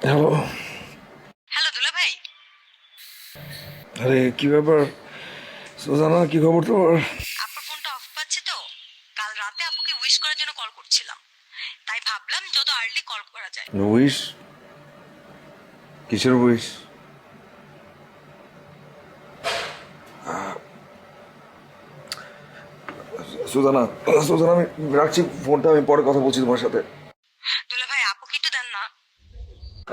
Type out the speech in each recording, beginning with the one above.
Hello. Hello দুলা ভাই। আরে কি ব্যাপার সুজানা, কি খবর তোমার? আপুর ফোনটা অফ পাচ্ছে তো, কাল রাতে আপুকে উইশ করার জন্য কল করছিলাম, তাই ভাবলাম যত আর্লি কল করা যায়। উইশ? কিসের উইশ? সুজানা, সুজানা আমি রাখছি ফোনটা, আমি পরে কথা বলছি তোমার সাথে। দুলা ভাই আপুকে একটু দেন না।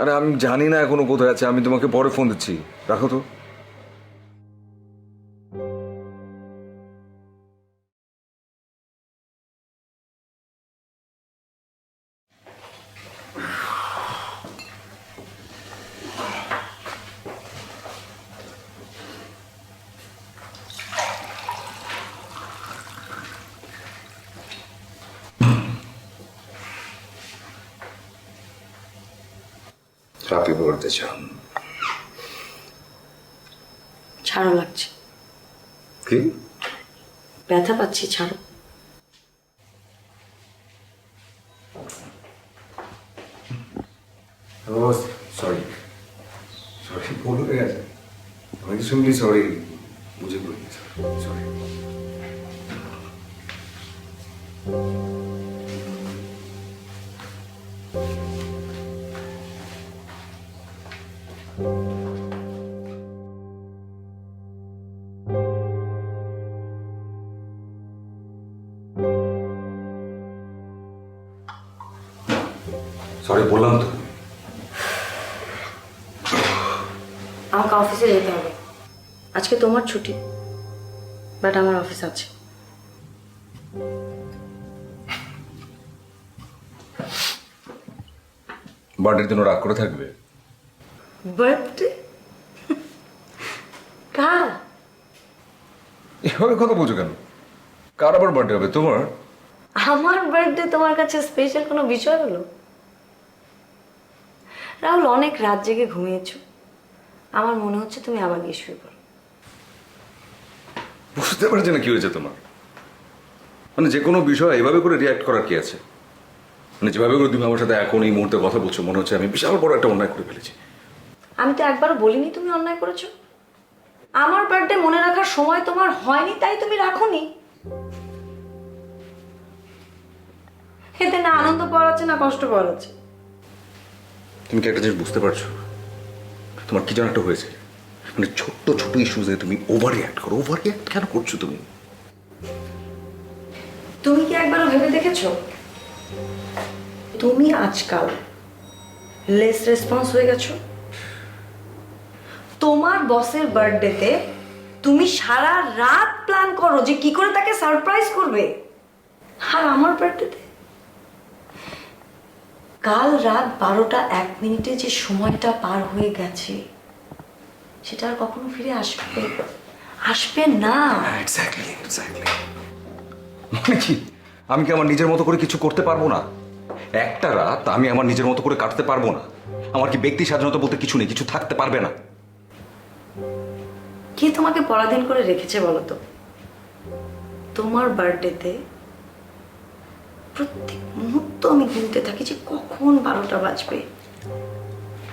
আরে আমি জানি না এখনো কোথায় আছে, আমি তোমাকে পরে ফোন দিচ্ছি, রাখো তো। হ্যাপি বার্থডে জান। ছাড়ো লাগছে, কি? ব্যথা পাচ্ছি, ছাড়ো। ও সরি, সরি, ভুল হয়ে গেছে। আমি শুনলি সরি, বুঝে বলিনি, সরি। সরি বললাম তো। আমাকে অফিসে যেতে হবে, আজকে তোমার ছুটি, বাট আমার অফিস আছে। বার্থডের জন্য রাগ করে থাকবে? বার্থডে কার? এভাবে কথা বলছো কেন? কার আবার বার্থডে হবে? তোমার? আমার বার্থডে তোমার কাছে স্পেশাল কোনো বিষয় হলো? রাহুল, অনেক রাত জেগে ঘুমিয়েছো, আমার মনে হচ্ছে তুমি আবার গিয়ে শুয়ে পড়ো। বুঝতে পারছি না কি হয়েছে তোমার। মানে যে কোনো বিষয় এভাবে করে রিয়াক্ট করার কি আছে? মানে যেভাবে করে তুমি আমার সাথে এখন এই মুহূর্তে কথা বলছো, মনে হচ্ছে আমি বিশাল বড় একটা অন্যায় করে ফেলেছি। আমি তো একবারও বলিনি তুমি অন্যায় করেছো। আমার বার্থডে মনে রাখার সময় তোমার হয়নি, তাই তুমি রাখোনি। এতে না আনন্দ পাওয়া যাচ্ছে না কষ্ট পাওয়া যাচ্ছে। তুমি কি একটা জিনিস বুঝতে পারছো? তোমার কি যেন একটা হয়েছে, মানে ছোট্ট ছোট ইস্যুজে তুমি ওভার রিয়াক্ট করো। ওভার রিয়াক্ট কেন করছো তুমি? তুমি কি একবারও ভেবে দেখেছো তুমি আজকাল লেস রেসপন্স হয়ে গেছো? তোমার বসের বার্থডেতে তুমি সারা রাত প্ল্যান করো যে কি করে তাকে সারপ্রাইজ করবে, আর আমার বার্থডেতে কাল রাত 12টা 1 মিনিটে যে সময়টা পার হয়ে গেছে সেটা আর কখনো ফিরে আসবে? আসবে না। Exactly, exactly. মানে কি, আমি কি আমার নিজের মতো করে কিছু করতে পারবো না? একটা রাত আমি আমার নিজের মতো করে কাটতে পারবো না? আমার কি ব্যক্তি স্বাধীনতা বলতে কিছু নেই? কিছু থাকতে পারবে না? কে তোমাকে পরাধীন করে রেখেছে বলো তো? তোমার বার্থডেতে প্রত্যেক মুহূর্ত আমি গুনতে থাকি যে কখন 12টা বাজবে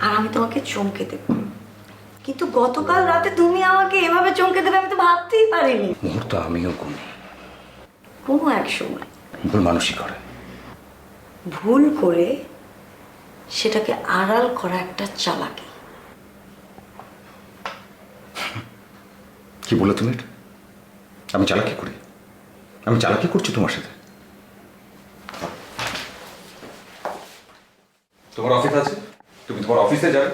আর আমি তোমাকে চমকে দেব, কিন্তু গতকাল রাতে তুমি আমাকে এভাবে চমকে দেবে আমি তো ভাবতেই পারিনি। মুহূর্ত আমিও গুনি। কোনো এক সময় ভুল মানুষই করে। ভুল করে সেটাকে আড়াল করা একটা চালাকি। কি বলে তুমি এটা? আমি চালাকি করি? আমি চালাকি করছি তোমার সাথে? তোমার অফিস আছে, তুমি তোমার অফিসে যাবে।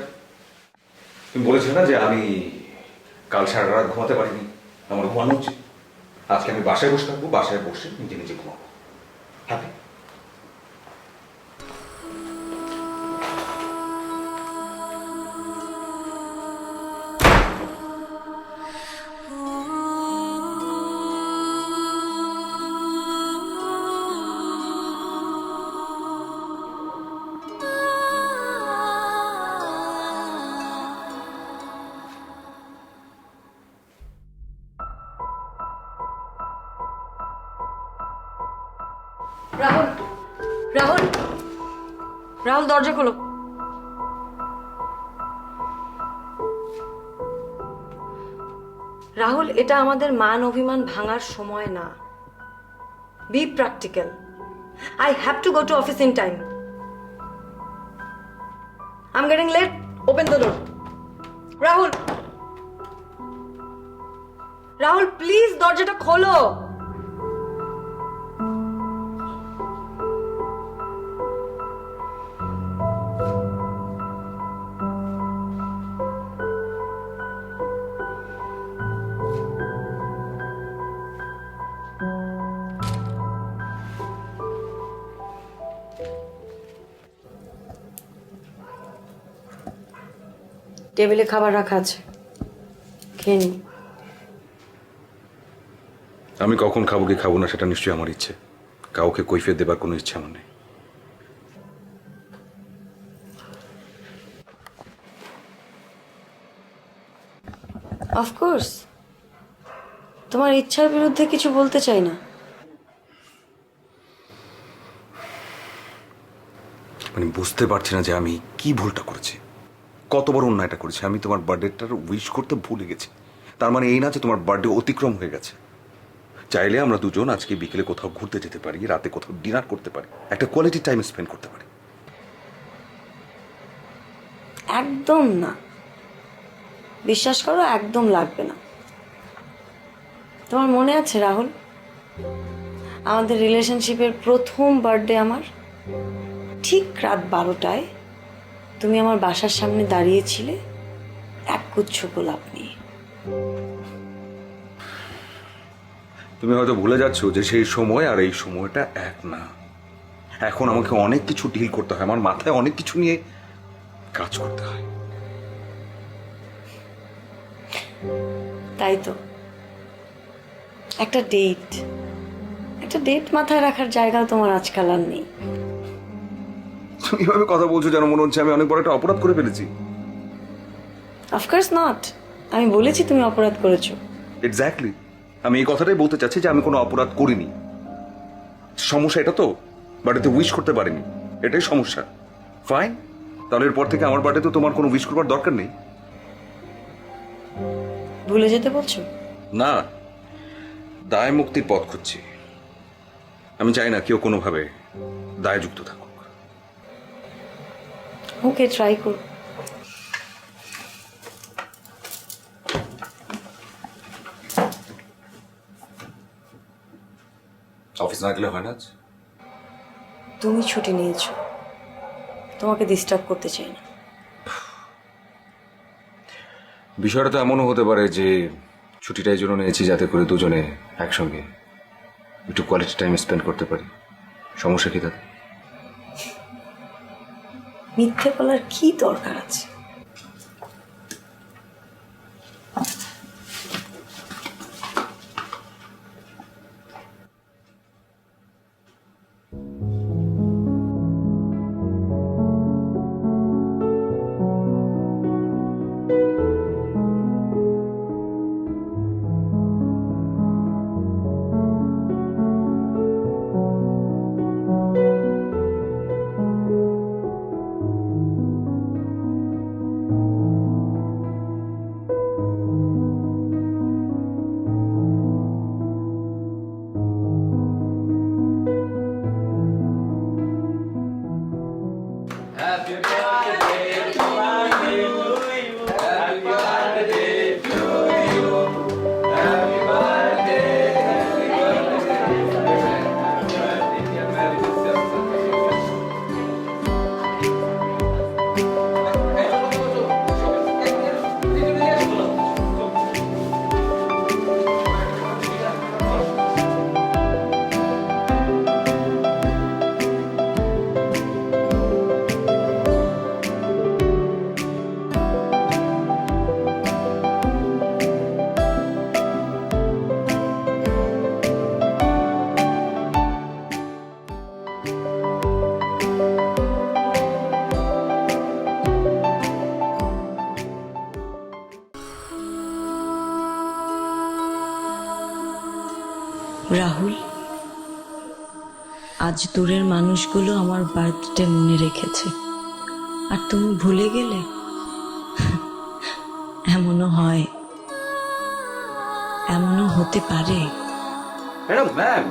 তুমি বলেছিলে না যে আমি কাল সারা রাত ঘুমাতে পারিনি, আমার ঘুমানো উচিত। আজকে আমি বাসায় বসে থাকবো, বাসায় বসে নিজে নিজে ঘুমাবো। হ্যাপি? রাহুল, রাহুল, রাহুল, দরজা খোলো। রাহুল, এটা আমাদের মান অভিমান ভাঙার সময় না। Be practical. I have to go to office in time. I am getting late. Open the door. Rahul, Rahul please দরজাটা খোলো। টেবিলে খাবার রাখা আছে, খেয়ে নি। আমি কখন খাবো কি খাবো না সেটা নিশ্চয়ই আমার ইচ্ছে, কাউকে কৈফিয়ত দেবার কোনো ইচ্ছে আমার নেই। অফকোর্স, তোমার ইচ্ছার বিরুদ্ধে কিছু বলতে চাই না। মানে বুঝতে পারছি না যে আমি কি ভুলটা করেছি, কত বড় অন্যায়টা করেছি। আমি তোমার বার্থডেটার উইশ করতে ভুলে গেছি, তার মানে এই না যে তোমার বার্থডে অতিক্রম হয়ে গেছে। চাইলে আমরা দুজন আজকে বিকেলে কোথাও ঘুরতে যেতে পারি, রাতে কোথাও ডিনার করতে পারি, একটা কোয়ালিটি টাইম স্পেন্ড করতে পারি। একদম না, বিশ্বাস করো, একদম লাগবে না। তোমার মনে আছে রাহুল, আমাদের রিলেশনশিপের প্রথম বার্থডে আমার ঠিক রাত 12টায় তুমি আমার বাসার সামনে দাঁড়িয়েছিলে একগুচ্ছ গোলাপ নিয়ে। তুমি হয়তো ভুলে যাচ্ছ যে সেই সময় আর এই সময়টা এক না। এখন আমাকে অনেক কিছু ডিল করতে হয়, আমার মাথায় অনেক কিছু নিয়ে কাজ করতে হয়। তাই তো একটা ডেট মাথায় রাখার জায়গা তোমার আজকাল আর নেই। তুমি এভাবে কথা বলছো যেন মনে হচ্ছে আমি অনেক বড় একটা অপরাধ করে ফেলেছি। অফকোর্স নট, আমি বলেছি তুমি অপরাধ করেছো। এক্স্যাক্টলি, আমি এই কথাটাই বলতে চাচ্ছি যে আমি কোনো অপরাধ করিনি। সমস্যা এটা তো বার্থডেতে উইশ করতে পারিনি, এটাই সমস্যা। ফাইন, তাহলে এরপর থেকে আমার বার্থডেতে তোমার কোনো উইশ করবার দরকার নেই। ভুলে যেতে বলছো? না, দায় মুক্তির পথ খুঁজছি। আমি চাই না কেউ কোনোভাবে দায়যুক্ত থাকুক। ওকে, ট্রাই করো। অফিস না গেলে হয় না? তুমি ছুটি নিয়েছো, তোমাকে ডিস্টার্ব করতে চাই না। বিষয়টা তো এমনও হতে পারে যে ছুটিটা এই জন্য নিয়েছি যাতে করে দুজনে একসঙ্গে একটু কোয়ালিটি টাইম স্পেন্ড করতে পারি। সমস্যা কি তাতে? মিথ্যে বলার কি দরকার আছে? রাহুল, আজ দূরের মানুষগুলো আমার বার্থডে মনে রেখেছে, আর তুমি ভুলে গেলে। এমনও হয়। হতে পারে? ম্যাডাম ম্যাম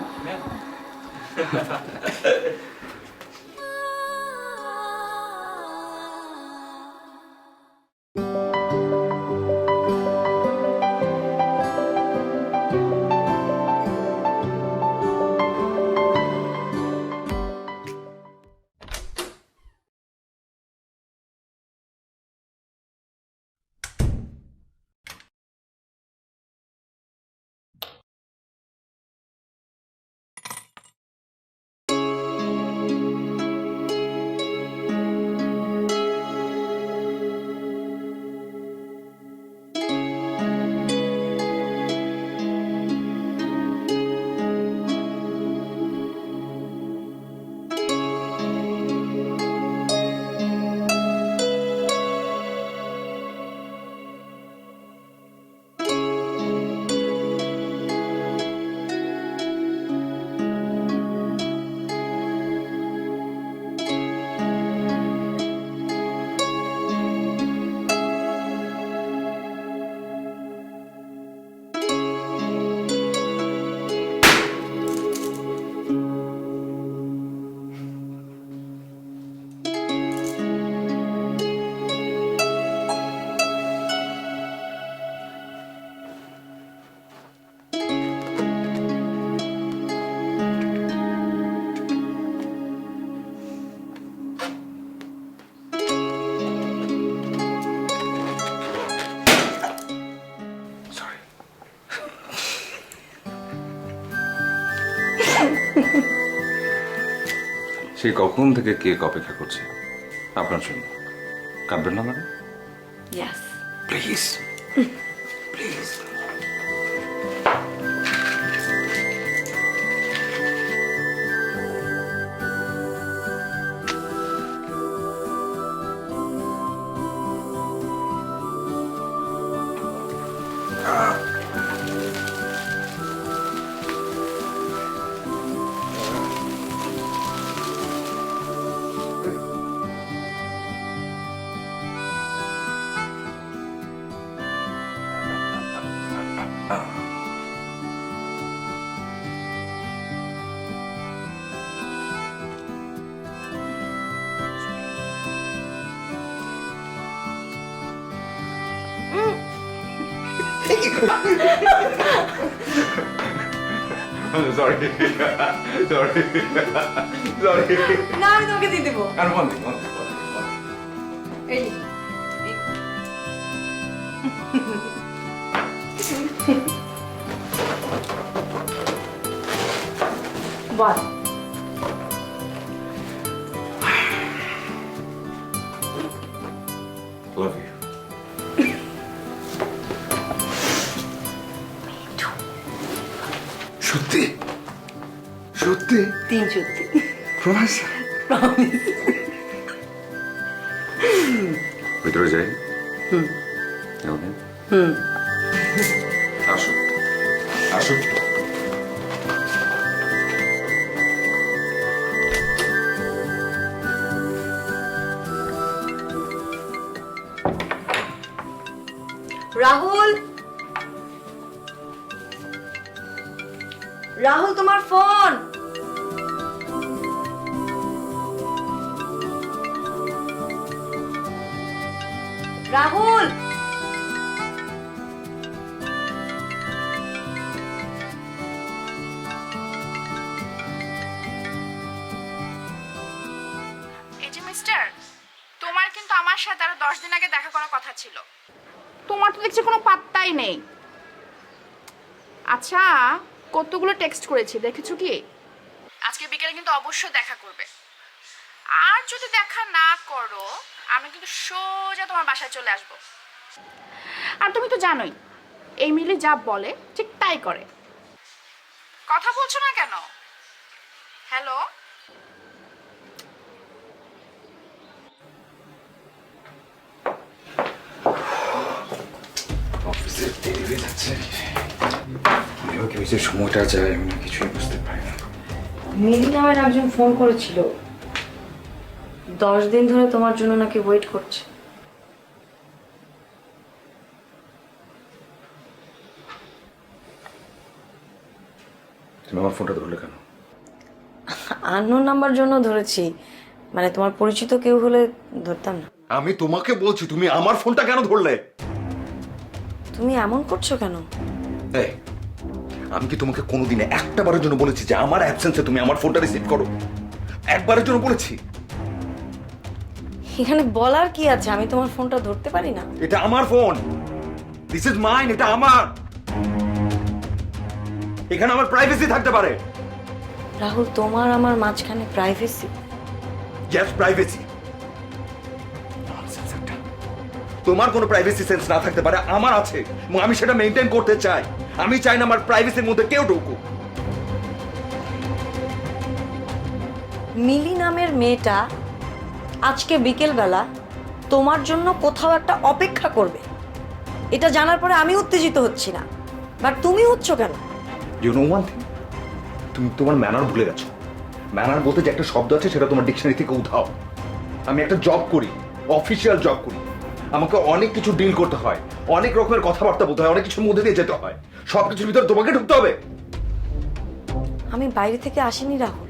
সরি সেই কখন থেকে কেক অপেক্ষা করছে আপনার জন্য। কাটবেন না madam? Yes. Please please. Sorry. Sorry. Sorry. না, আমি তোমাকে দিয়ে দেবো। আর one thing. এই যে, বল। Love you. সত্যি সত্যি 3 সত্যি। প্রমিস। প্রমিস। ভিতরে যাই। ওকে। আসো আসো। রাহুল, রাহুল তোমার ফোন। রাহুল, এই যে মিস্টার, তোমার কিন্তু আমার সাথে আরো 10 দিন আগে দেখা করার কথা ছিল। তোমার তো দেখছি কোনো পাত্তাই নেই। আচ্ছা, কতগুলো টেক্সট করেছি দেখেছো কি? আজকে বিকেলে কিন্তু অবশ্যই দেখা করবে। আর যদি দেখা না করো, আমি কিন্তু সোজা তোমার বাসায় চলে আসবো। আর তুমি তো জানোই, এই মিলি যা বলে ঠিক তাই করে। কথা বলছো না কেন? হ্যালো? অফিসে দেরি হয়ে যাচ্ছে। এভাবে কি হয়েছে, সময়টা যায় আমি কিছুই বুঝতে পারি না। মিলি নামের একজন ফোন করেছিল, 10 দিন ধরে তোমার জন্য নাকি ওয়েট করছে। তুমি আমার ফোনটা ধরলে কেন? আননোন নাম্বার জন্য ধরেছি, মানে তোমার পরিচিত কেউ হলে ধরতাম না। আমি তোমাকে বলছি তুমি আমার ফোনটা কেন ধরলে? তুমি এমন করছো কেন? এই, আমি কি তোমাকে কোনোদিনে একটা বারের জন্য বলেছি যে আমার অ্যাবসেন্সে তুমি আমার ফোনটা রিসিভ করো? একবারের জন্য বলেছি? এখানে বলার কি আছে? আমি তোমার ফোনটা ধরতে পারি না? এটা আমার ফোন, দিস ইজ মাইন, এটা আমার। এখানে আমার প্রাইভেসি থাকতে পারে। রাহুল, তোমার আমার মাঝখানে প্রাইভেসি? Yes, privacy. তোমার কোনো প্রাইভেসি সেন্স না থাকতে পারে, আমার আছে, এবং আমি সেটা মেনটেন করতে চাই। আমি চাই না আমার প্রাইভেসির মধ্যে কেউ ঢুকুক। মিলি নামের মেয়েটা আজকে বিকেলবেলা তোমার জন্য কোথাও একটা অপেক্ষা করবে, এটা জানার পরে আমি উত্তেজিত হচ্ছি না, বাট তুমি হচ্ছ কেন? ইউ নো ওয়ান থিং, তুমি তোমার ম্যানার ভুলে গেছো। ম্যানার বলতে যে একটা শব্দ আছে সেটা তোমার ডিকশনারি থেকে উঠাও। আমি একটা জব করি, অফিসিয়াল জব করি, আমাকে অনেক কিছু ডিল করতে হয়, অনেক রকমের কথাবার্তা বলতে হয়, অনেক কিছুর মধ্যে দিয়ে যেতে হয়। সবকিছুর ভিতরে তোমাকে ঢুকতে হবে? আমি বাইরে থেকে আসিনি রাহুল,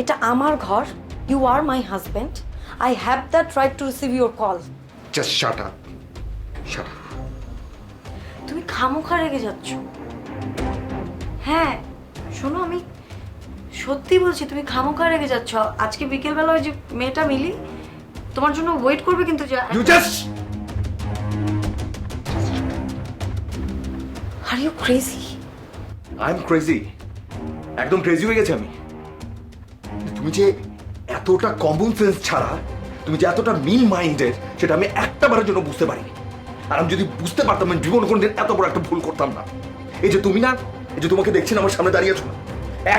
এটা আমার ঘর। You are my husband, I have that right to receive your call. Just shut up, shut up. তুমি খামোখা রেগে যাচ্ছ। হ্যাঁ শোনো, আমি সত্যি বলছি, তুমি খামোখা রেগে যাচ্ছ। আজকে বিকেলবেলা ওই যে মেয়েটা মিলি তোমার জন্য ওয়েট করবে, কিন্তু you just, are you crazy? I am crazy, একদম ক্রেজি হয়ে গেছে আমি। তুমি যে এতটা কমন সেন্স ছাড়া, তুমি যে এতটা মিন মাইন্ডেড, সেটা আমি একটা বারের জন্য বুঝতে পারিনি। আর আমি যদি বুঝতে পারতাম, আমি জীবন কোনদিন এত বড় একটা ভুল করতাম না। এই যে তুমি না, এই যে তোমাকে দেখছি না, আমার সামনে দাঁড়িয়ে আছো না,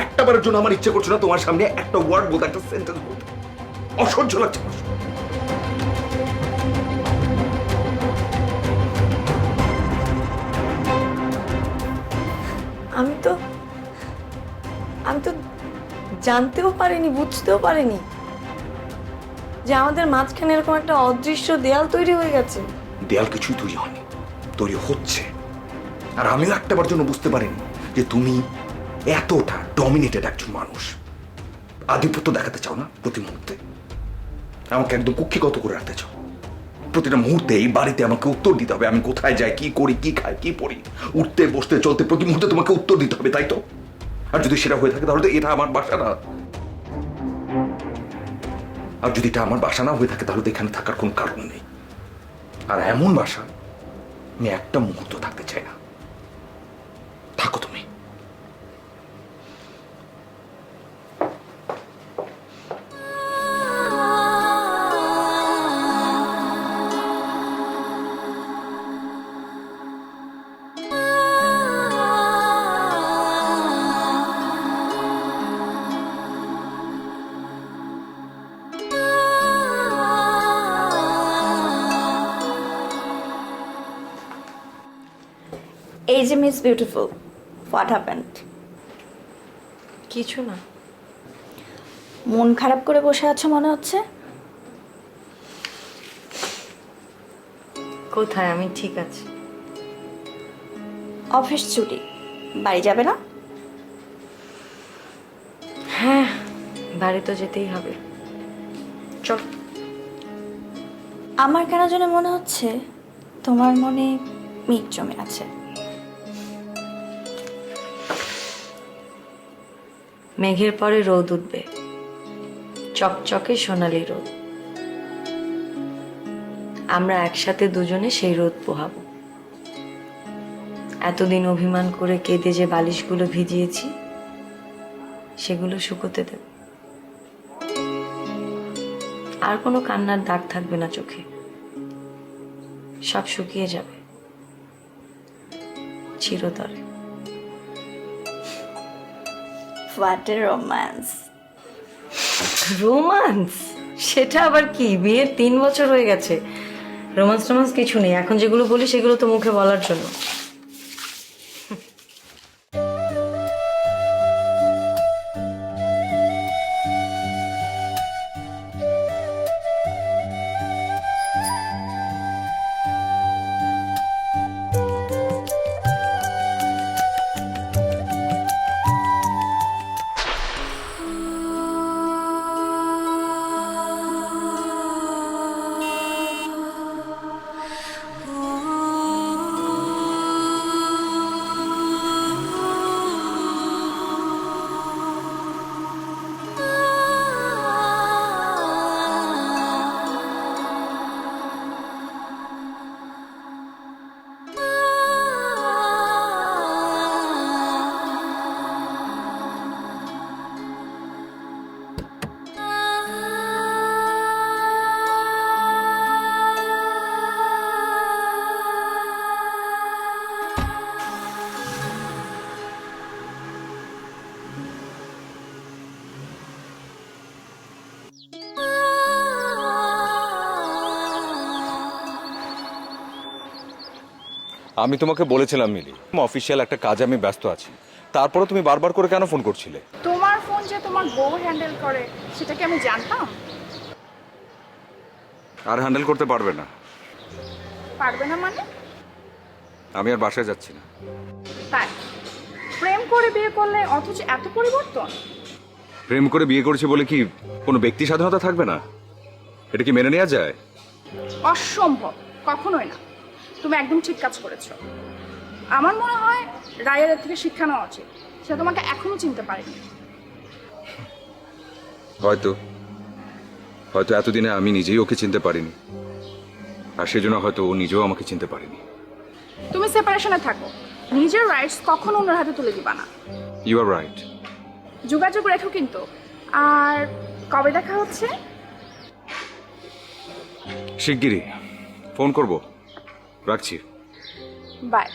একটা বারের জন্য আমার ইচ্ছে করছে না তোমার সামনে একটা ওয়ার্ড বলতে, একটা সেন্টেন্স বলতে। অসহ্য লাগছে আমার। আমি তো জানতেও পারিনি, বুঝতেও পারিনি যে আমাদের মাঝখানে এরকম একটা অদৃশ্য দেয়াল তৈরি হয়ে গেছে। দেয়াল কিছুই তৈরি হয়নি, তৈরি হচ্ছে। আর আমিও একটাবার জন্য বুঝতে পারিনি যে তুমি এতটা ডমিনেটেড একজন মানুষ। আধিপত্য দেখাতে চাও না প্রতি মুহূর্তে, আমাকে একদম কুক্ষিগত করে রাখতে চাও। প্রতিটা মুহূর্তে এই বাড়িতে আমাকে উত্তর দিতে হবে, আমি কোথায় যাই, কি করি, কি খাই, কি পড়ি, উঠতে বসতে চলতে প্রতি মুহূর্তে তোমাকে উত্তর দিতে হবে, তাই তো? আর যদি সেটা হয়ে থাকে তাহলে তো এটা আমার বাসা না। আর যদি এটা আমার বাসা না হয়ে থাকে তাহলে তো এখানে থাকার কোনো কারণ নেই। আর এমন বাসা আমি একটা মুহূর্ত থাকতে চাই না। থাকো তুমি। এই যে মিস বিউটিফুল, হোয়াট হ্যাপেন্ড? কিছু না। মন খারাপ করে বসে আছো মনে হচ্ছে। কোথায়? আমি ঠিক আছি। অফিস ছুটি, বাড়ি যাবে না? হ্যাঁ, বাড়ি তো যেতেই হবে। চল। আমার কেন যেন মনে হচ্ছে তোমার মনে মেঘ জমে আছে। মেঘের পরে রোদ উঠবে, চকচকে সোনালি রোদ। আমরা একসাথে দুজনে সেই রোদ পোহাবো। এতদিন অভিমান করে কেঁদে যে বালিশগুলো ভিজিয়েছি সেগুলো শুকোতে দেব। আর কোনো কান্নার দাগ থাকবে না চোখে, সব শুকিয়ে যাবে চিরতরে। What a romance. রোমান্স? সেটা আবার কি? বিয়ের 3 বছর হয়ে গেছে, রোমান্স টোমান্স কিছু নেই। এখন যেগুলো বলি সেগুলো তো মুখে বলার জন্য। আমি তোমাকে বলেছিলাম মিলি, অফিসিয়াল একটা কাজে আমি ব্যস্ত আছি। তারপরে তুমি বারবার করে কেন ফোন করছিলে? তোমার ফোন যে তোমার বউ হ্যান্ডেল করে সেটা কি আমি জানতাম? আর হ্যান্ডেল করতে পারবে না। পারবে না মানে? আমি আর বাসায় যাচ্ছি না। তাই প্রেম করে বিয়ে করলে অথচ এত পরিবর্তন? প্রেম করে বিয়ে করেছি বলে কি কোনো ব্যক্তি স্বাধীনতা থাকবে না? এটা কি মেনে নেওয়া যায়? অসম্ভব, কখনোই না। তুমি একদম ঠিক কাজ করেছো। আমার মনে হয় রায়ের এর থেকে শিক্ষা নেওয়া উচিত। সে তোমাকে এখনো চিনতে পারেনি। হয়তো হয়তো এতদিনে আমি নিজেই ওকে চিনতে পারিনি, আর সেজন্য হয়তো ও নিজেও আমাকে চিনতে পারেনি। তুমি সেপারেশনে থাকো, নিজের রাইটস কখনো অন্যের হাতে তুলে দিবা না। You are right. যোগাযোগ রেখো কিন্তু। আর কবে দেখা হচ্ছে? শিগগিরই ফোন করব। রাখছি। বাই।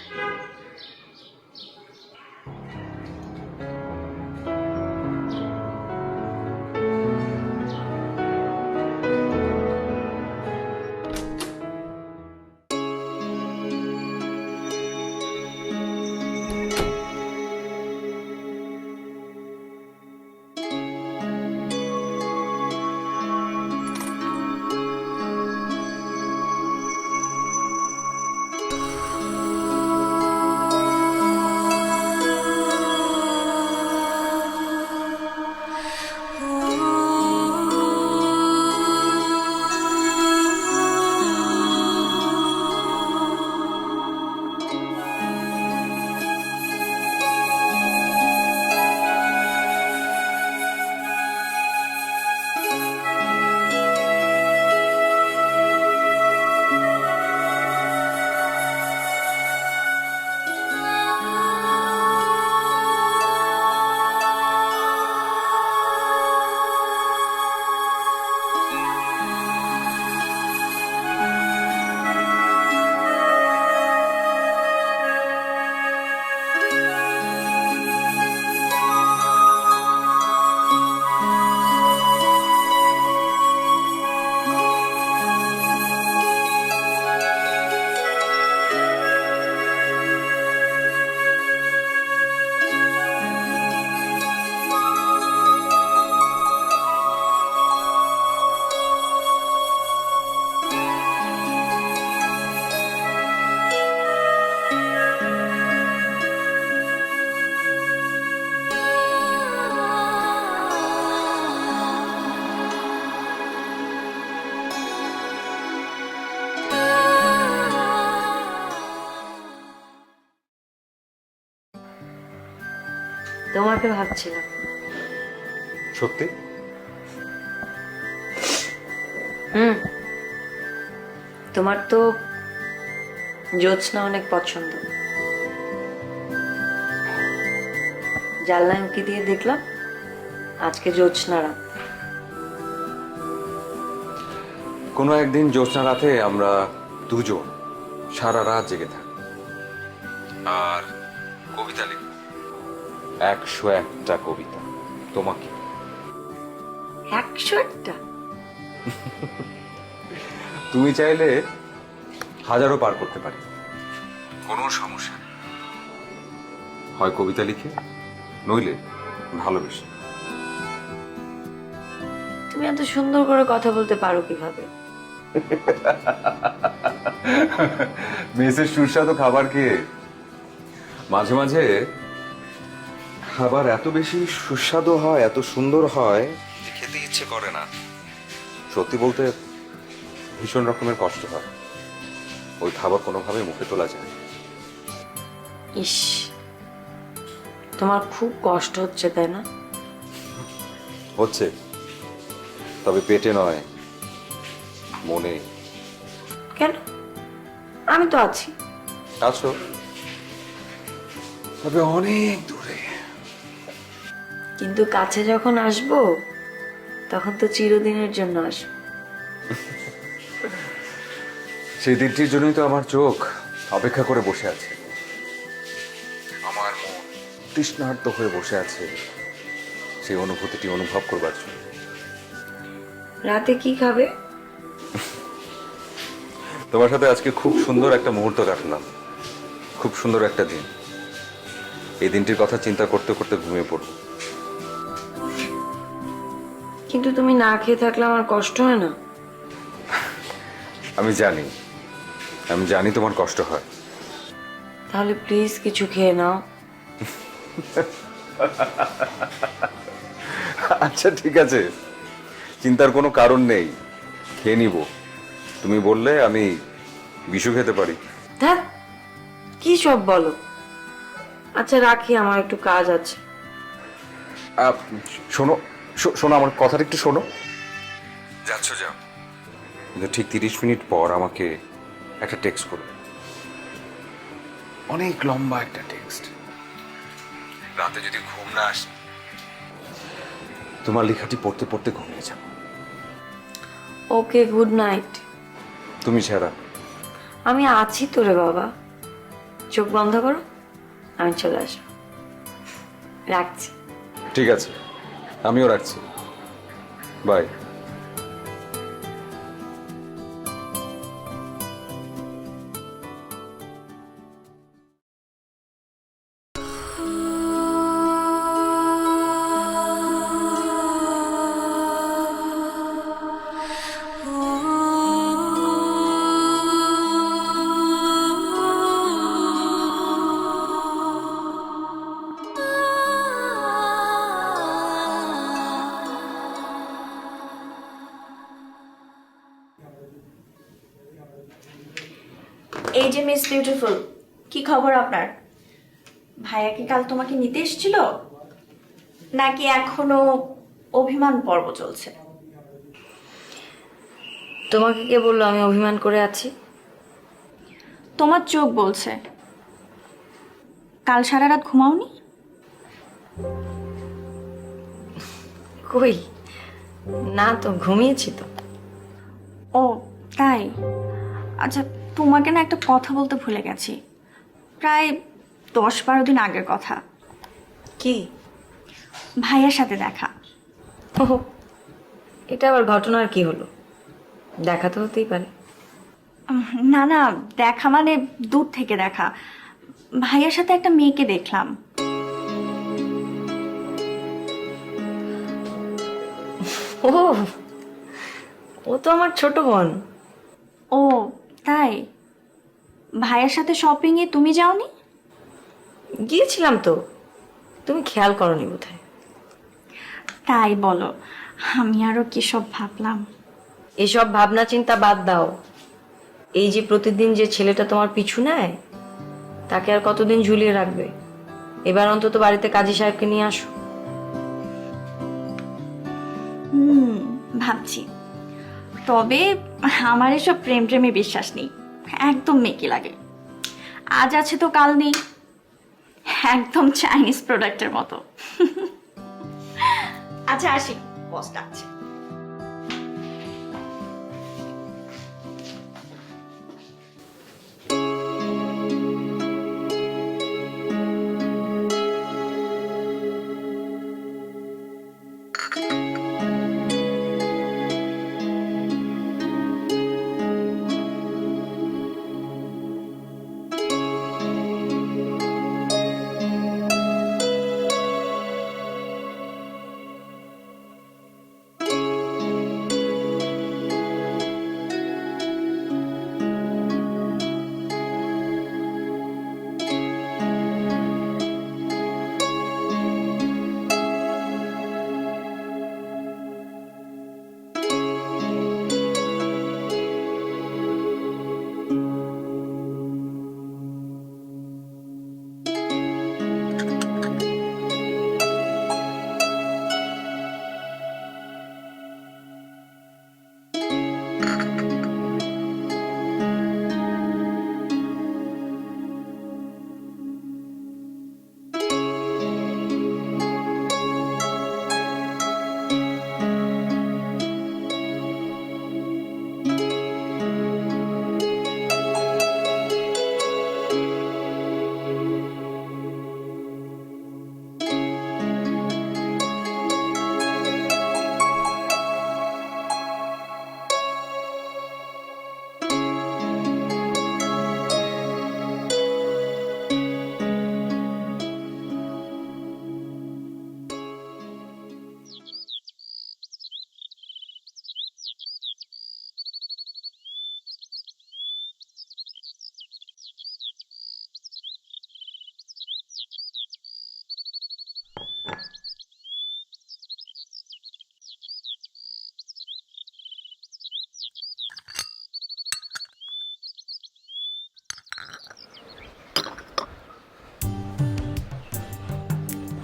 তোমাকে ভাবছিলাম। সত্যি? তোমার তো জ্যোৎস্না অনেক পছন্দ। জানলা উঁকি দিয়ে দেখলাম আজকে জ্যোৎস্না রাত। কোনো একদিন জ্যোৎস্না রাতে আমরা দুজন সারা রাত জেগে থাকি আর কবিতা লিখি। 101টা কবিতা তোমাকে। 101টা? তুমি চাইলে হাজারও পার করতে পারি, কোনো সমস্যা নেই। হয় কবিতা লিখে, নইলে ভালোবেসে। তুমি এত সুন্দর করে কথা বলতে পারো কিভাবে? মেসের সুস্বাদু খাবার খেয়ে মাঝে মাঝে খাবার এত বেশি সুস্বাদু হয়, এত সুন্দর হয় যে খেতে ইচ্ছে করে না। সত্যি বলতে ভীষণ রকমের কষ্ট হয়, ওই খাবার কোনোভাবে মুখে তোলা যায়। ইস, তোমার খুব কষ্ট হচ্ছে তাই না? হচ্ছে, তবে পেটে নয়, মনে। কেন? আমি তো আছি। আছো, তবে অনেক দূরে। কিন্তু কাছে যখন আসবো তখন তো চিরদিনের জন্য আসবো। সেই দিনটির জন্যই তো আমার চোখ অপেক্ষা করে বসে আছে, আমার মন তৃষ্ণার্ত হয়ে বসে আছে সেই অনুভূতিটি অনুভব করবার জন্য। রাতে কি খাবে? তোমার সাথে আজকে খুব সুন্দর একটা মুহূর্ত কাটলাম, খুব সুন্দর একটা দিন। এই দিনটির কথা চিন্তা করতে করতে ঘুমিয়ে পড়ব। কিন্তু তুমি না খেয়ে থাকলে আমার কষ্ট হয় না? আমি জানি তোমার কষ্ট হয়। তাহলে প্লিজ কিছু খেয়ে নাও। আচ্ছা ঠিক আছে, চিন্তার কোনো কারণ নেই, খেয়ে নিব। তুমি বললে আমি বিষ খেতে পারি। ধ্যাৎ, কি সব বলো। আচ্ছা রাখি, আমার একটু কাজ আছে। আহ, শোনো শোনো, আমার কথাটা একটু শোনো। যাচ্ছ যাও, কিন্তু ঠিক 30 মিনিট পর আমাকে একটা টেক্সট করবে, অনেক লম্বা একটা টেক্সট। রাতে যদি ঘুম না আসে, তোমার লেখাটি পড়তে পড়তে ঘুমিয়ে যাও। ওকে, গুড নাইট। তুমি ছাড়া। আমি আছি তো রে বাবা, চোখ বন্ধ করো, আমি চলে আসবো। রাখছি। ঠিক আছে, আমিও রাখছি। বাই। এই যে মিস বিউটিফুল, কি খবর আপনার? ভাইয়া কি কাল তোমাকে নিতে এসেছিল, নাকি এখনো অভিমান পর্ব চলছে? তোমাকে কে বললো আমি অভিমান করে আছি? তোমার চোখ বলছে। কাল সারা রাত ঘুমাওনি? কই না তো, ঘুমিয়েছি তো। ও তাই? আচ্ছা, তোমাকে না একটা কথা বলতে ভুলে গেছি। প্রায় 10-12 দিন আগের কথা। কি? ভাইয়ার সাথে দেখা। ওহ, এটা আবার ঘটনার কি হলো? দেখা তো হতেই পারে। না না, দেখা মানে দূর থেকে দেখা। ভাইয়ার সাথে একটা মেয়েকে দেখলাম। ও, ও তো আমার ছোট বোন। ও তাই? ভাইয়ার সাথে শপিংয়ে তুমি যাওনি? গিয়েছিলাম তো, তুমি খেয়াল করনি বোধহয়। তাই বলো, আমি আরো কি সব ভাবলাম। এসব ভাবনা চিন্তা বাদ দাও। এই যে প্রতিদিন যে ছেলেটা তোমার পিছু নেয়, তাকে আর কতদিন ঝুলিয়ে রাখবে? এবার অন্তত বাড়িতে কাজী সাহেবকে নিয়ে আসো। ভাবছি। তবে আমার এসব প্রেম প্রেমে বিশ্বাস নেই, একদম মেকি লাগে। আজ আছে তো কাল নেই, একদম চাইনিজ প্রোডাক্টের মতো। আচ্ছা আসি, বস ডাকছে।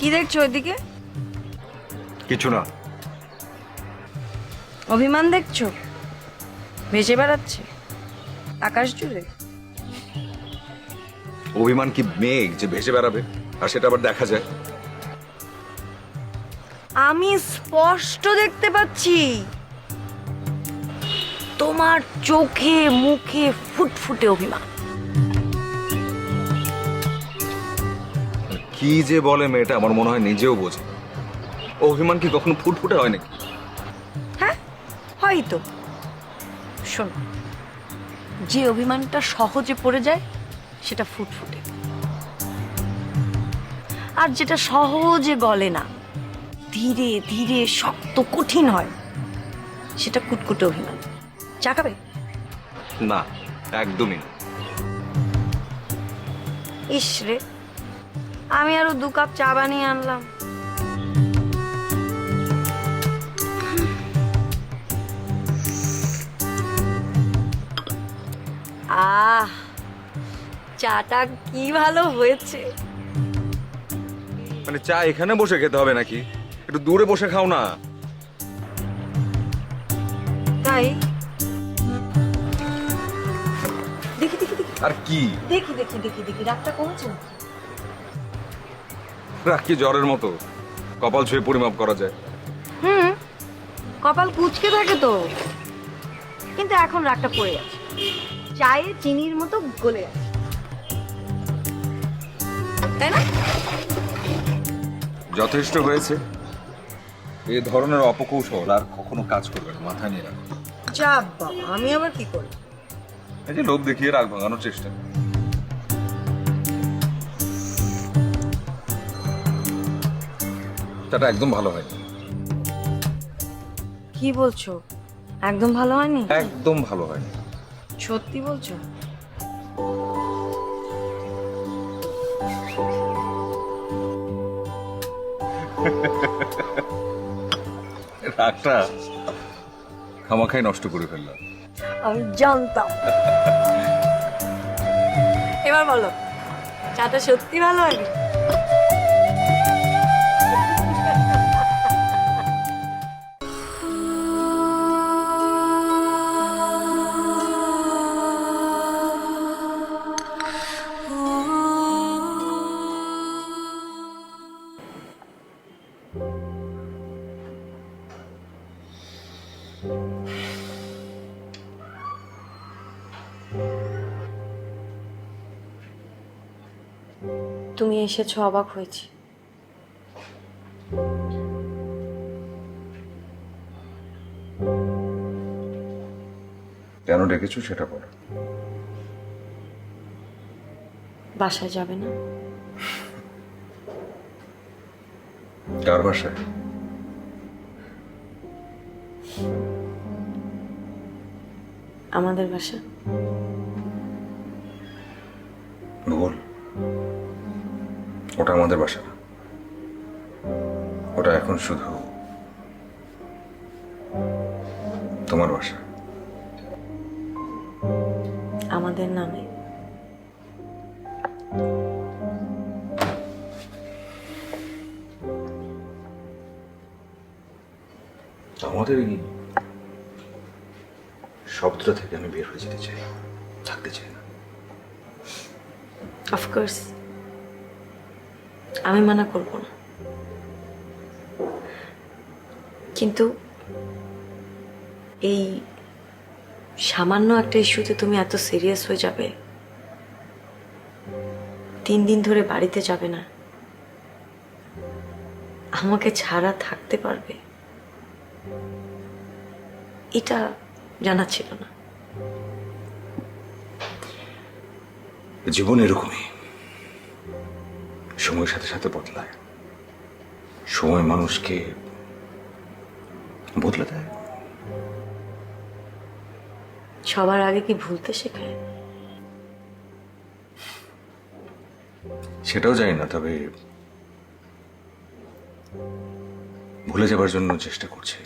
কি দেখছো ওইদিকে? কিছু না। অভিমান দেখছো? ভেসে বেড়াচ্ছে আকাশ জুড়ে। অভিমান কি মেঘ যে ভেসে বেড়াবে আর সেটা আবার দেখা যায়? আমি স্পষ্ট দেখতে পাচ্ছি তোমার চোখে মুখে ফুটফুটে অভিমান। কি যে বলে মেয়েটা, আমার মনে হয় নিজেও বোঝে। অভিমান কি কখনো ফুটফুটে হয় নাকি? হ্যাঁ হয়তো। শোনো, যে অভিমানটা সহজে পড়ে যায় সেটা ফুটফুটে, আর যেটা সহজে গলে না, ধীরে ধীরে শক্ত কঠিন হয়, সেটা কুটকুটে অভিমান। চা খাবে? না, একদমই না। ইস রে, আমি আরো 2 কাপ চা বানিয়ে আনলাম। আহ, চাটা কি ভালো হয়েছে। মানে চা এখানে বসে খেতে হবে নাকি? একটু দূরে বসে খাও না। তাই? দেখি দেখি দেখি আর কি দেখি দেখি দেখি দেখি রাগটা কমেছে নাকি? রাগ কি জ্বরের মতো? কপাল ছুঁয়ে পরিমাপ করা যায়? হুম, কপাল কুঁচকে থাকে তো, কিন্তু এখন রাগটা পড়ে আছে, চায়ে চিনির মতো গলে আছে, তাই না? যথেষ্ট হয়েছে। এই ধরনের অপকৌশল আর কখনো কাজ করবে না, মাথায় নিয়ে রাখো। যা বাবা, আমি আবার কি করি? এই যে লোভ দেখিয়ে রাগ ভাঙানোর চেষ্টা। চাটা একদম ভালো হয়নি। কি বলছো? একদম ভালো হয়নি? একদম ভালো হয়নি। সত্যি বলছো? রাগটা খামাখাই নষ্ট করে ফেললাম। আমি জানতাম। এবার বলো, চাটা সত্যি ভালো হয়নি? তুমি এসেছো, অবাক হয়েছি। কেন ডেকেছো সেটা বলো। বাসায় যাবে না? কার বাসায়? আমাদের বাসা। ভুল, ওটা আমাদের বাসা না। ওটা এখন শুধু তোমার বাসা। আমাদের নামে। আমাদের এই শব্দটা থেকে আমি বের হয়ে যেতে চাই, থাকতে চাই না। অফকোর্স, আমি মানা করব না, কিন্তু এই সামান্য একটা ইস্যুতে তুমি এত সিরিয়াস হয়ে যাবে, 3 দিন ধরে বাড়িতে যাবে না, আমাকে ছাড়া থাকতে পারবে, এটা জানা ছিল না। জীবন এরকমই, সময়ের সাথে সাথে বদলায়। সময় মানুষকে বদলে দেয়। সবার আগে কি ভুলতে শেখায়? সেটাও জানি না, তবে ভুলে যাবার জন্য চেষ্টা করছি।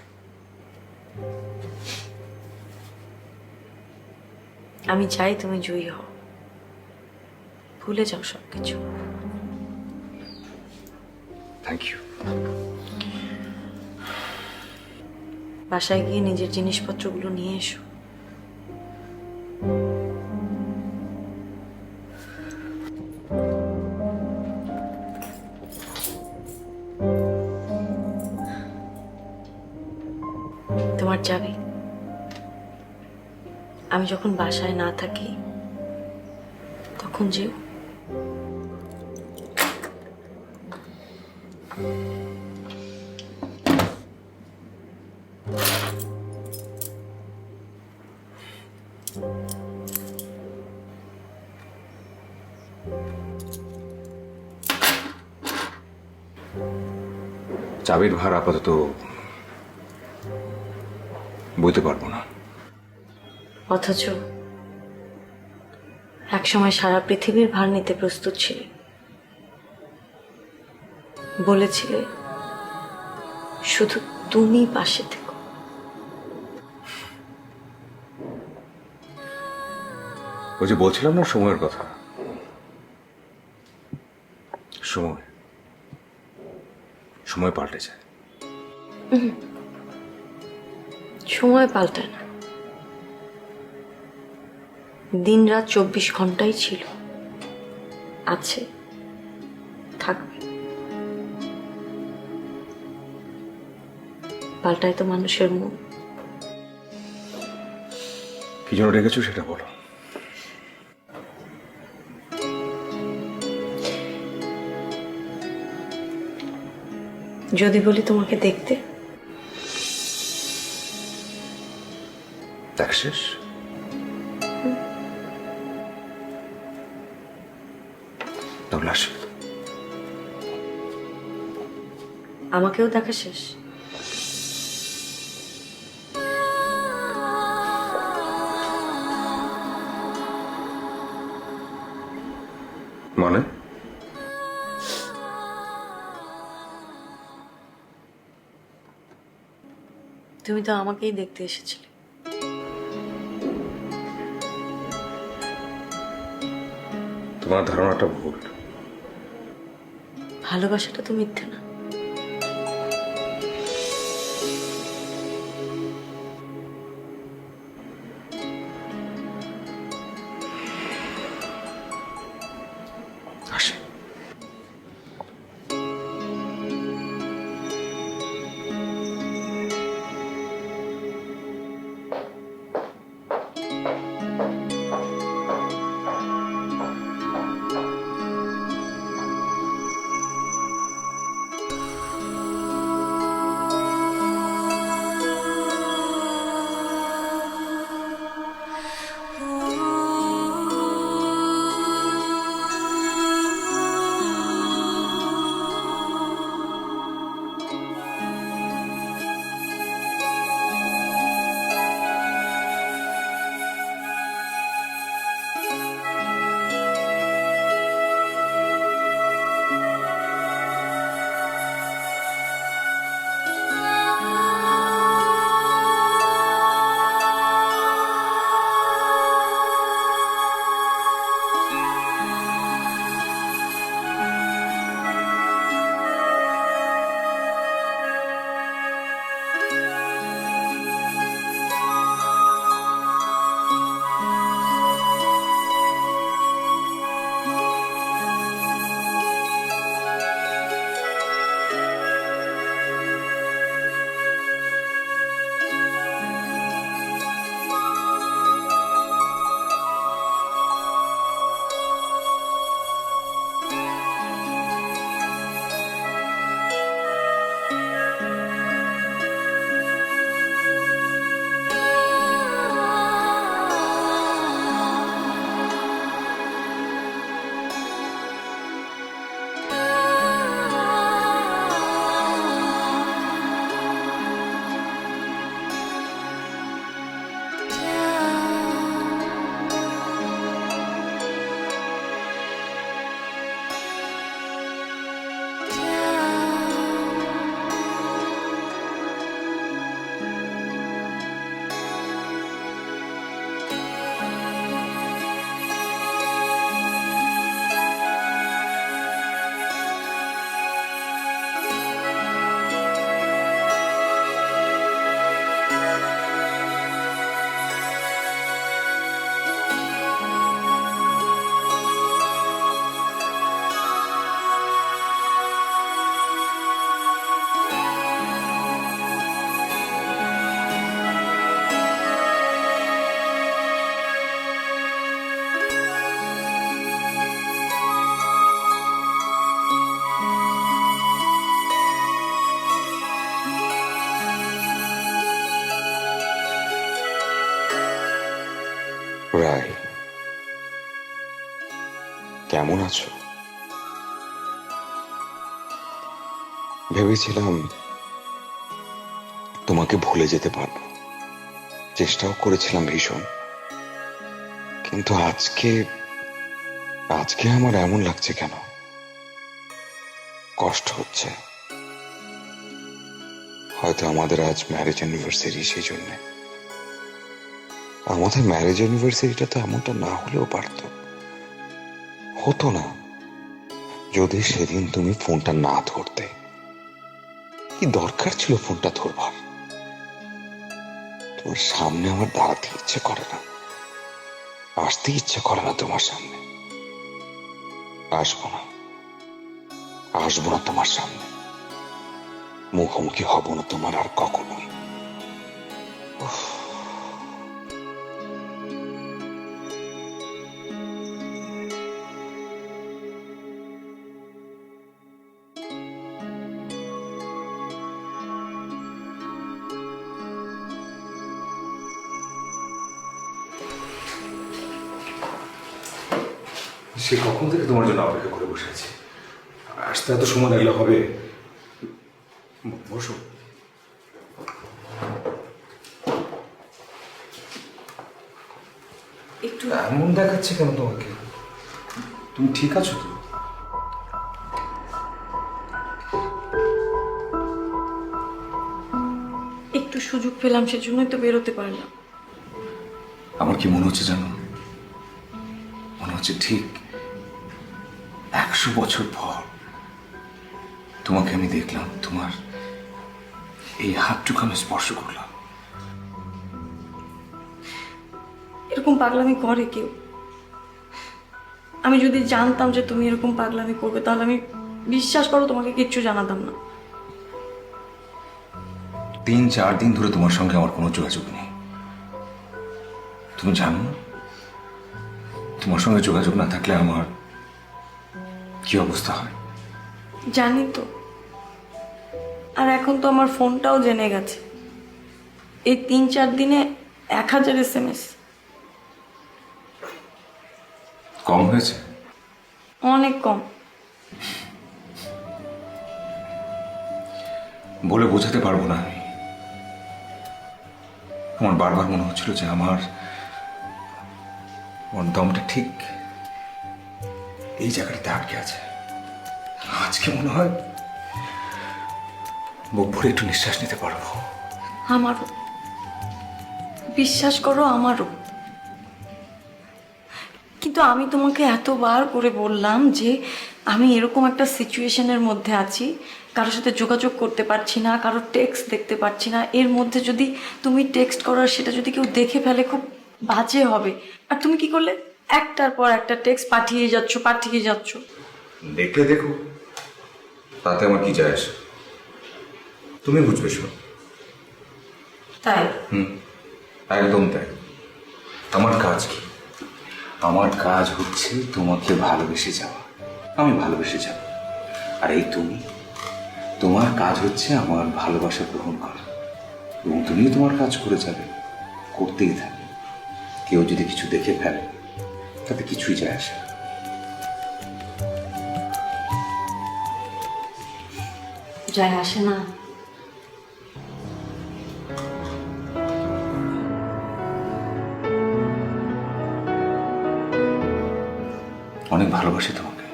আমি চাই তুমি জয়ী হও, ভুলে যাও সবকিছু। Thank you. বাসায় গিয়ে নিজের জিনিসপত্রগুলো নিয়ে এসো। তোমার চাবি। আমি যখন বাসায় না থাকি তখন যেও। চাবির ভার আপাতত বইতে পারবো না। অথচ একসময় সারা পৃথিবীর ভার নিতে প্রস্তুত ছিলে। বলেছিলে শুধু তুমি পাশে থেকো। ওই যে বলছিলাম না সময়ের কথা, সময় সময় পাল্টে যায়। সময় পাল্টায় না। দিন রাত 24 ঘন্টাই ছিল, আছে, থাকবে। পাল্টায় তো মানুষের মন। কি জন্য ডেকেছো সেটা বলো। যদি বলি তোমাকে দেখতে, দেখ শেষ। তাহলে আসি। আমাকেও দেখা শেষ। মানে তুমি তো আমাকেই দেখতে এসেছিলে। তোমার ধারণাটা ভুল। ভালোবাসাটা তো মিথ্যে না। আসি। কেমন আছো? ভেবেছিলাম তোমাকে ভুলে যেতে পারবো, চেষ্টাও করেছিলাম ভীষণ, কিন্তু আজকে আজকে আমার এমন লাগছে কেন? কষ্ট হচ্ছে। হয়তো আমাদের আজ ম্যারেজ অ্যানিভার্সারি, সেই জন্য। আমাদের ম্যারেজ অ্যানিভার্সারিটা তো এমনটা না হলেও পারতো, হতো না যদি সেদিন তুমি ফোনটা না ধরতে। কি দরকার ছিল ফোনটা ধরবার? তোমার সামনে আমার দাঁড়াতে ইচ্ছে করে না, আসতে ইচ্ছে করে না তোমার সামনে। আসবো না, আসবো না তোমার সামনে, মুখোমুখি হব না তোমার আর কখনোই। উফ। সে কখন থেকে তোমার জন্য অপেক্ষা করে বসে আছি, আসতে এত সময় লাগলে হবে? বসো। একটু এমন দেখাচ্ছে কেন তোমাকে? তুমি ঠিক আছো তো? একটু সুযোগ পেলাম, সেজন্যই তো বেরোতে পারলাম। আমার কি মনে হচ্ছে জানো? মনে হচ্ছে ঠিক 100 বছর পর তোমাকে আমি দেখলাম, তোমার এই হাতটুকু আমি স্পর্শ করলাম। এরকম পাগলামি করে কেউ? আমি যদি জানতাম যে তুমি এরকম পাগলামি করবে, তাহলে আমি, বিশ্বাস করো, তোমাকে কিচ্ছু জানাতাম না। 3-4 দিন ধরে তোমার সঙ্গে আমার কোনো যোগাযোগ নেই। তুমি জানো না, তোমার সঙ্গে যোগাযোগ না থাকলে আমার কি অবস্থা হয়? জানি তো। আর এখন তো আমার ফোনটাও জেনে গেছে। এই 3-4 দিনে 1000 SMS। কম হয়েছে? অনেক কম। বলে বোঝাতে পারবো না আমি। আমার বারবার মনে হচ্ছিল যে আমার দমটা ঠিক এই জায়গাটাতে আটকে আছে। আজকে মনে হয় বুক ভরে একটু নিঃশ্বাস নিতে পারবো। আমারও, বিশ্বাস করো, আমারও। কিন্তু আমি তোমাকে এতবার করে বললাম যে আমি এরকম একটা সিচুয়েশনের মধ্যে আছি, কারোর সাথে যোগাযোগ করতে পারছি না, কারোর টেক্সট দেখতে পাচ্ছি না। এর মধ্যে যদি তুমি টেক্সট করো, সেটা যদি কেউ দেখে ফেলে, খুব বাজে হবে। আর তুমি কি করলে? একটার পর একটা টেক্সট পাঠিয়ে যাচ্ছ। দেখলে দেখো, তাতে আমার কি যায় আসে? তুমি বুঝবে সব। তাই? একদম তাই। আমার কাজ কি? আমার কাজ হচ্ছে তোমাকে ভালোবেসে যাওয়া। আমি ভালোবেসে যাব। আর এই তুমি, তোমার কাজ হচ্ছে আমার ভালোবাসা গ্রহণ করা, এবং তুমি তোমার কাজ করে যাবে, করতেই থাকবে। কেউ যদি কিছু দেখে ফেলে, তাতে কিছুই যায় আসে না। যায় আসে না? অনেক ভালোবাসি তোমাকে।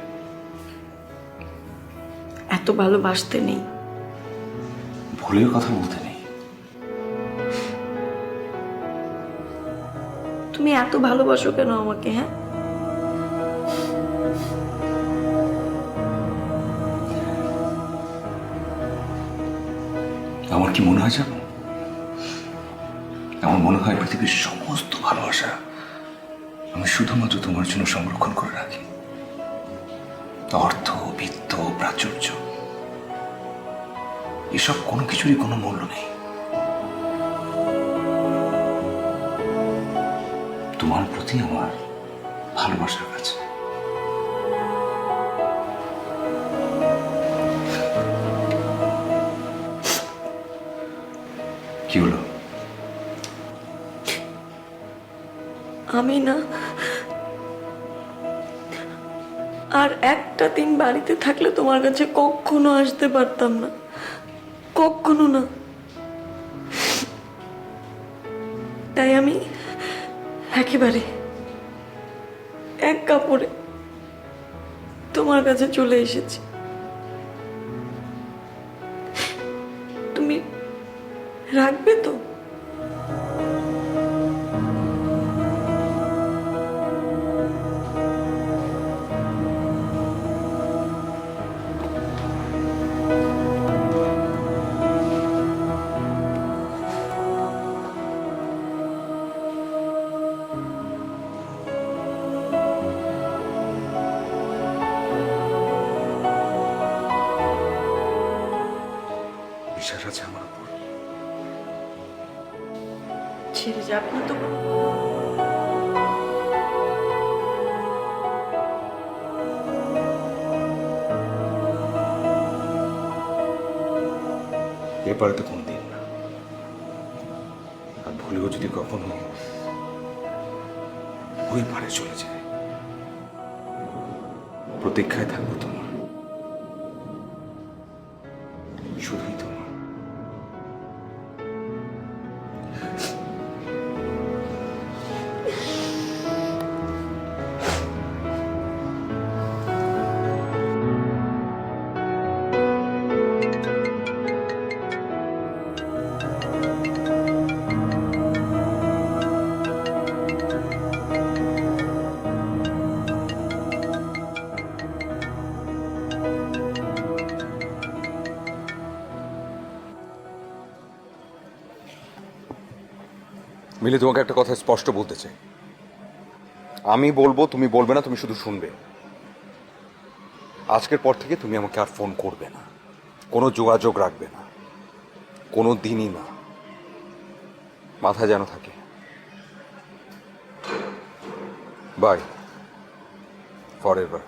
এত ভালোবাসতে নেই, ভুলের কথা বলতে নেই। তুমি এত ভালোবাসো কেন আমাকে? হ্যাঁ, আমার কি মনে হয় জানো? আমার মনে হয় পৃথিবীর সমস্ত ভালোবাসা আমি শুধুমাত্র তোমার জন্য সংরক্ষণ করে রাখি। অর্থ, বিত্ত, প্রাচুর্য, এসব কোনো কিছুরই কোনো মূল্য নেই। তোমার প্রতি আমার ভালোবাসার কাছে। কি হলো? আমি না, আর একটা দিন বাড়িতে থাকলে তোমার কাছে কখনো আসতে পারতাম না, কখনো না। তাই আমি একেবারে এক কাপড়ে তোমার কাছে চলে এসেছি। তুমি রাখবে তো? বিশ্বাস আছে আমার উপর? ছেড়ে যাবে না তো? এরপরে তো কোনদিন না। আর ভুলেও যদি কখনো ওই পারে চলে যায়, প্রতীক্ষায় থাকবো তোমার, শুধুই তোমার। মিলি, তোমাকে একটা কথা স্পষ্ট বলতে চাই। আমি বলবো, তুমি বলবে না, তুমি শুধু শুনবে। আজকের পর থেকে তুমি আমাকে আর ফোন করবে না, কোনো যোগাযোগ রাখবে না, কোনো দিনই না। মাথায় যেন থাকে। Bye, forever.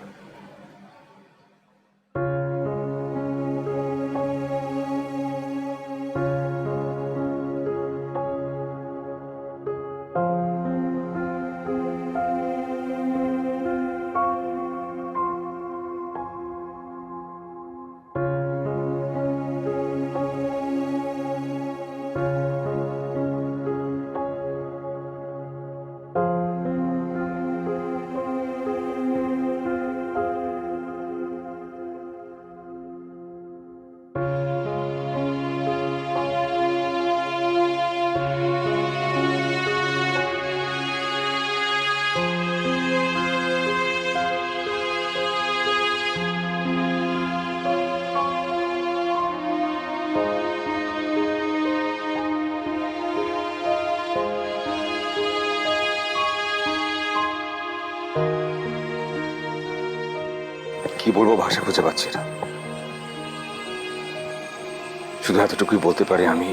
কি বলবো, ভাষা খুঁজে পাচ্ছি না। শুধু এতটুকুই বলতে পারি, আমি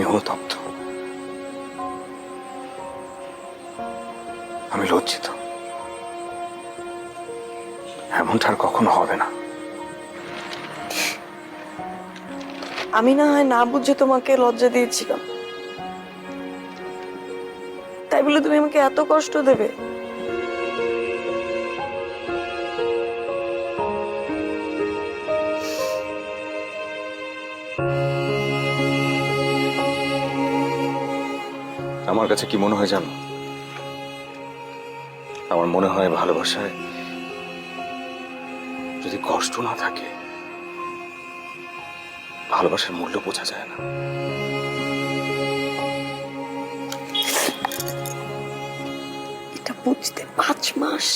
অনুতপ্ত, আমি লজ্জিত। এমনটা আর কখনো হবে না। আমি না হয় না বুঝে তোমাকে লজ্জা দিয়েছিলাম, তাই বলে তুমি আমাকে এত কষ্ট দেবে? আমার কাছে কি মনে হয় জানো? আমার মনে হয় ভালোবাসায় যদি কষ্ট না থাকে, ভালোবাসার মূল্য বোঝা যায় না। এটা বুঝতে 5 মাস।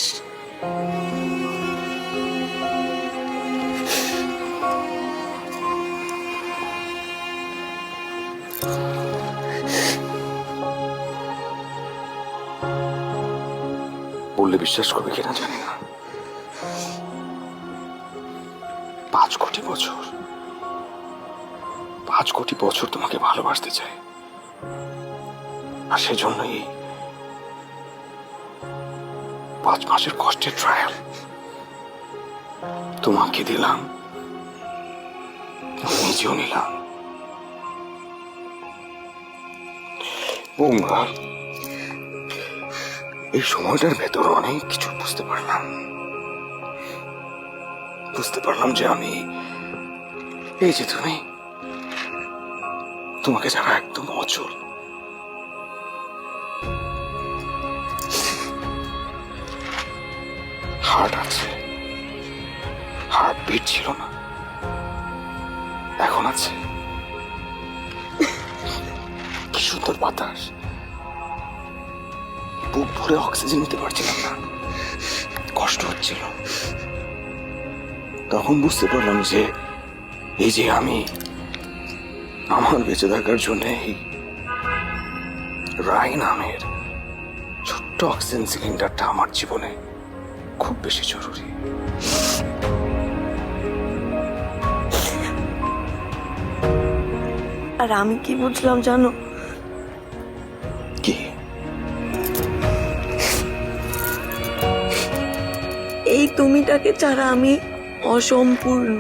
বললে বিশ্বাস করবে কিনা জানি না, 5 কোটি বছর, 5 কোটি বছর তোমাকে ভালোবাসতে চাই। আর সেজন্যই 5 মাসের কষ্টের ট্রায়াল তোমাকে দিলাম, নিজেও নিলাম। এই সময়টার ভেতর অনেক কিছু বুঝতে পারলাম। বুঝতে পারলাম যে আমি, এই যে তুমি, তোমাকে ছাড়া একদম অচল। হার্ট আছে, হার্ট বিট ছিল না, এখন আছে। কি সুন্দর বাতাস, বুক ভরে অক্সিজেন নিতে পারছিলাম না, কষ্ট হচ্ছিল। তখন বুঝতে পারলাম যে এই যে আমি, আমার বেঁচে থাকার জন্য এই রায় নামের ছোট্ট অক্সিজেন সিলিন্ডারটা আমার জীবনে খুব বেশি জরুরি। আর আমি কি বুঝলাম জানো? কি? এই তুমিটাকে ছাড়া আমি অসম্পূর্ণ।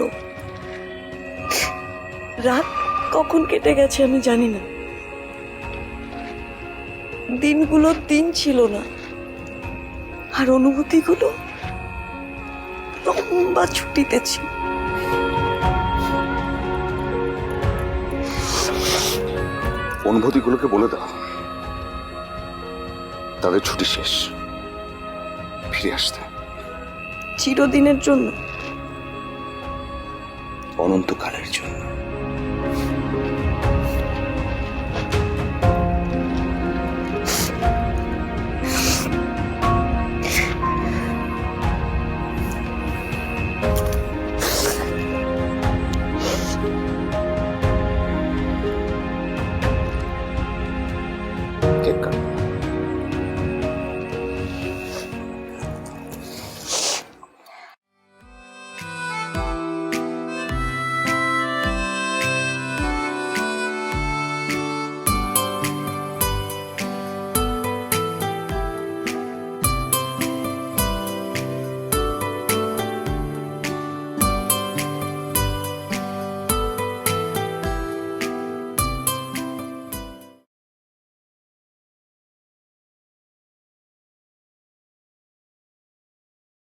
রাত কখন কেটে গেছে আমি জানি না, দিনগুলো দিন ছিল না, আর অনুভূতিগুলো লম্বা ছুটিতে ছিল। অনুভূতিগুলোকে বলে দাও তাদের ছুটি শেষ, ফিরে আসতে। চিরদিনের জন্য, অনন্তকালের জন্য।